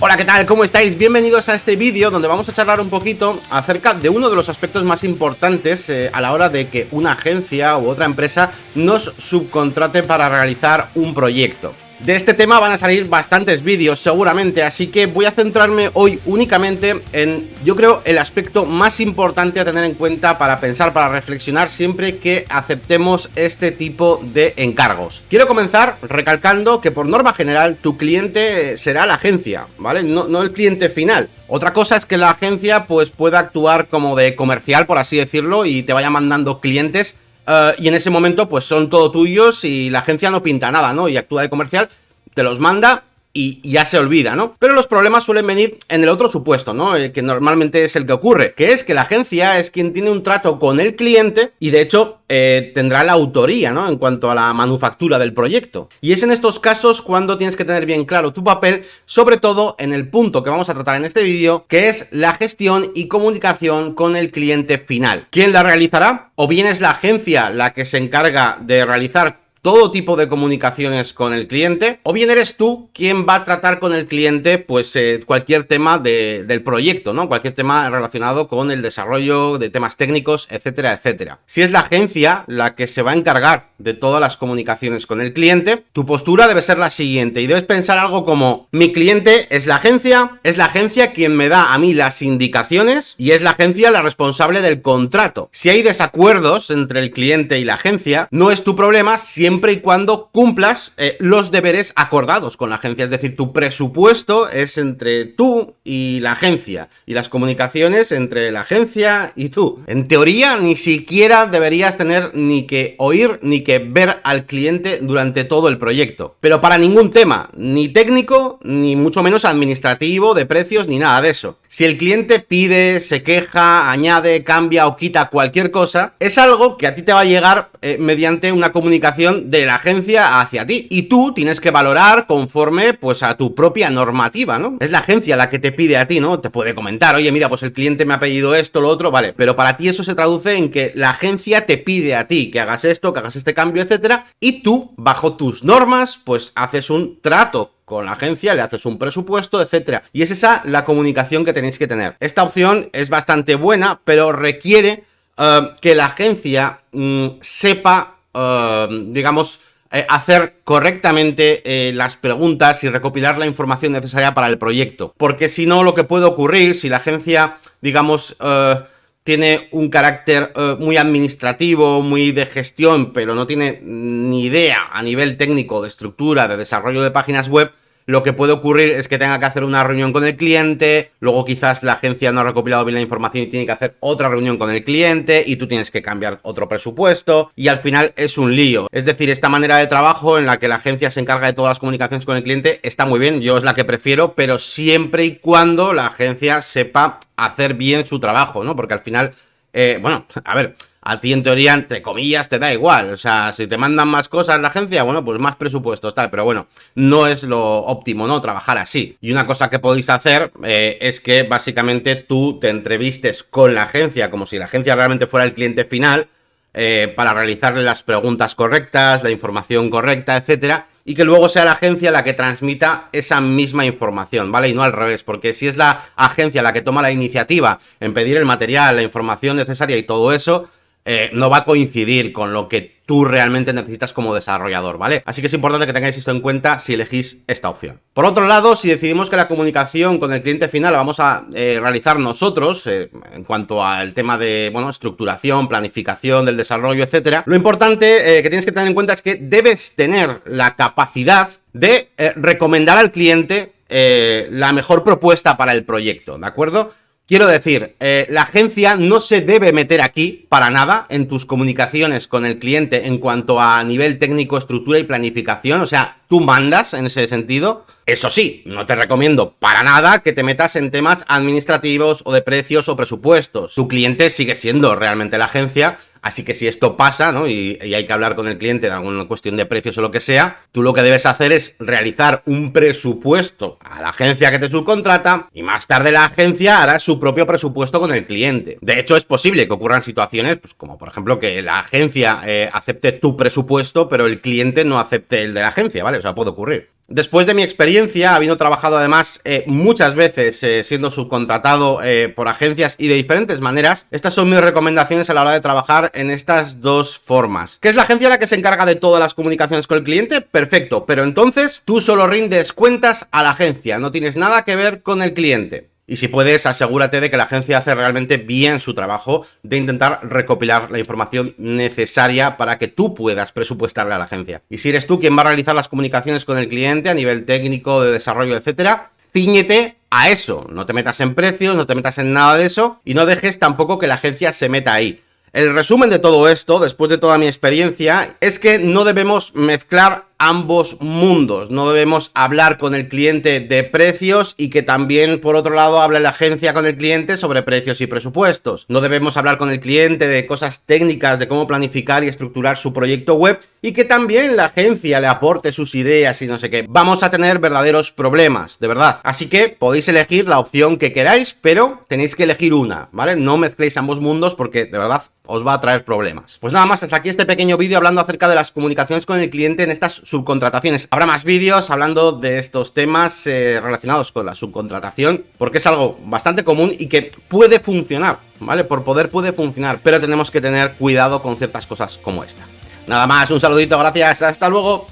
Hola, ¿qué tal? ¿Cómo estáis? Bienvenidos a este vídeo donde vamos a charlar un poquito acerca de uno de los aspectos más importantes a la hora de que una agencia u otra empresa nos subcontrate para realizar un proyecto. De este tema van a salir bastantes vídeos seguramente, así que voy a centrarme hoy únicamente en, yo creo, el aspecto más importante a tener en cuenta para pensar, para reflexionar siempre que aceptemos este tipo de encargos. Quiero comenzar recalcando que por norma general tu cliente será la agencia, ¿vale? No el cliente final. Otra cosa es que la agencia pues pueda actuar como de comercial, por así decirlo, y te vaya mandando clientes. Y en ese momento pues son todo tuyos y la agencia no pinta nada, ¿no? Y actúa de comercial, te los manda y ya se olvida, ¿no? Pero los problemas suelen venir en el otro supuesto, ¿no? Que normalmente es el que ocurre, que es que la agencia es quien tiene un trato con el cliente y de hecho tendrá la autoría, ¿no? En cuanto a la manufactura del proyecto. Y es en estos casos cuando tienes que tener bien claro tu papel, sobre todo en el punto que vamos a tratar en este vídeo, que es la gestión y comunicación con el cliente final. ¿Quién la realizará? O bien es la agencia la que se encarga de realizar todo tipo de comunicaciones con el cliente, o bien eres tú quien va a tratar con el cliente pues cualquier tema del proyecto, ¿no? Cualquier tema relacionado con el desarrollo de temas técnicos, etcétera, etcétera. Si es la agencia la que se va a encargar de todas las comunicaciones con el cliente, tu postura debe ser la siguiente y debes pensar algo como: mi cliente es la agencia quien me da a mí las indicaciones y es la agencia la responsable del contrato. Si hay desacuerdos entre el cliente y la agencia, no es tu problema siempre y cuando cumplas los deberes acordados con la agencia. Es decir, tu presupuesto es entre tú y la agencia y las comunicaciones entre la agencia y tú. En teoría, ni siquiera deberías tener ni que oír ni que ver al cliente durante todo el proyecto. Pero para ningún tema, ni técnico, ni mucho menos administrativo, de precios, ni nada de eso. Si el cliente pide, se queja, añade, cambia o quita cualquier cosa, es algo que a ti te va a llegar mediante una comunicación de la agencia hacia ti. Y tú tienes que valorar conforme pues a tu propia normativa, ¿no? Es la agencia la que te pide a ti, ¿no? Te puede comentar: oye, mira, pues el cliente me ha pedido esto, lo otro, vale. Pero para ti eso se traduce en que la agencia te pide a ti que hagas esto, que hagas este cambio, etcétera. Y tú, bajo tus normas, pues haces un trato con la agencia, le haces un presupuesto, etcétera. Y es esa la comunicación que tenéis que tener. Esta opción es bastante buena, pero requiere que la agencia sepa, digamos, hacer correctamente las preguntas y recopilar la información necesaria para el proyecto. Porque si no, lo que puede ocurrir, si la agencia, digamos, tiene un carácter muy administrativo, muy de gestión, pero no tiene ni idea a nivel técnico de estructura, de desarrollo de páginas web, lo que puede ocurrir es que tenga que hacer una reunión con el cliente, luego quizás la agencia no ha recopilado bien la información y tiene que hacer otra reunión con el cliente y tú tienes que cambiar otro presupuesto y al final es un lío. Es decir, esta manera de trabajo en la que la agencia se encarga de todas las comunicaciones con el cliente está muy bien, yo es la que prefiero, pero siempre y cuando la agencia sepa hacer bien su trabajo, ¿no? Porque al final, bueno, a ver, a ti en teoría, entre comillas, te da igual. O sea, si te mandan más cosas la agencia, bueno, pues más presupuestos, tal. Pero bueno, no es lo óptimo, ¿no? Trabajar así. Y una cosa que podéis hacer es que básicamente tú te entrevistes con la agencia como si la agencia realmente fuera el cliente final, para realizarle las preguntas correctas, la información correcta, etcétera, y que luego sea la agencia la que transmita esa misma información, ¿vale? Y no al revés, porque si es la agencia la que toma la iniciativa en pedir el material, la información necesaria y todo eso, no va a coincidir con lo que tú realmente necesitas como desarrollador, ¿vale? Así que es importante que tengáis esto en cuenta si elegís esta opción. Por otro lado, si decidimos que la comunicación con el cliente final la vamos a realizar nosotros, en cuanto al tema de, bueno, estructuración, planificación del desarrollo, etcétera, lo importante que tienes que tener en cuenta es que debes tener la capacidad de recomendar al cliente la mejor propuesta para el proyecto, ¿de acuerdo? Quiero decir, la agencia no se debe meter aquí para nada en tus comunicaciones con el cliente en cuanto a nivel técnico, estructura y planificación. O sea, tú mandas en ese sentido. Eso sí, no te recomiendo para nada que te metas en temas administrativos o de precios o presupuestos. Tu cliente sigue siendo realmente la agencia. Así que si esto pasa, ¿no? Y hay que hablar con el cliente de alguna cuestión de precios o lo que sea, tú lo que debes hacer es realizar un presupuesto a la agencia que te subcontrata y más tarde la agencia hará su propio presupuesto con el cliente. De hecho, es posible que ocurran situaciones, pues como por ejemplo que la agencia acepte tu presupuesto, pero el cliente no acepte el de la agencia, ¿vale? O sea, puede ocurrir. Después de mi experiencia, habiendo trabajado además muchas veces siendo subcontratado por agencias y de diferentes maneras, estas son mis recomendaciones a la hora de trabajar en estas dos formas. ¿Qué es la agencia la que se encarga de todas las comunicaciones con el cliente? Perfecto, pero entonces tú solo rindes cuentas a la agencia, no tienes nada que ver con el cliente. Y si puedes, asegúrate de que la agencia hace realmente bien su trabajo de intentar recopilar la información necesaria para que tú puedas presupuestarle a la agencia. Y si eres tú quien va a realizar las comunicaciones con el cliente a nivel técnico, de desarrollo, etcétera, cíñete a eso. No te metas en precios, no te metas en nada de eso y no dejes tampoco que la agencia se meta ahí. El resumen de todo esto, después de toda mi experiencia, es que no debemos mezclar ambos mundos. No debemos hablar con el cliente de precios y que también, por otro lado, hable la agencia con el cliente sobre precios y presupuestos. No debemos hablar con el cliente de cosas técnicas, de cómo planificar y estructurar su proyecto web y que también la agencia le aporte sus ideas y no sé qué. Vamos a tener verdaderos problemas, de verdad. Así que podéis elegir la opción que queráis, pero tenéis que elegir una, ¿vale? No mezcléis ambos mundos porque, de verdad, os va a traer problemas. Pues nada más, hasta aquí este pequeño vídeo hablando acerca de las comunicaciones con el cliente en estas subcontrataciones. Habrá más vídeos hablando de estos temas relacionados con la subcontratación, porque es algo bastante común y que puede funcionar, ¿vale? Por poder puede funcionar, pero tenemos que tener cuidado con ciertas cosas como esta. Nada más, un saludito, gracias, hasta luego.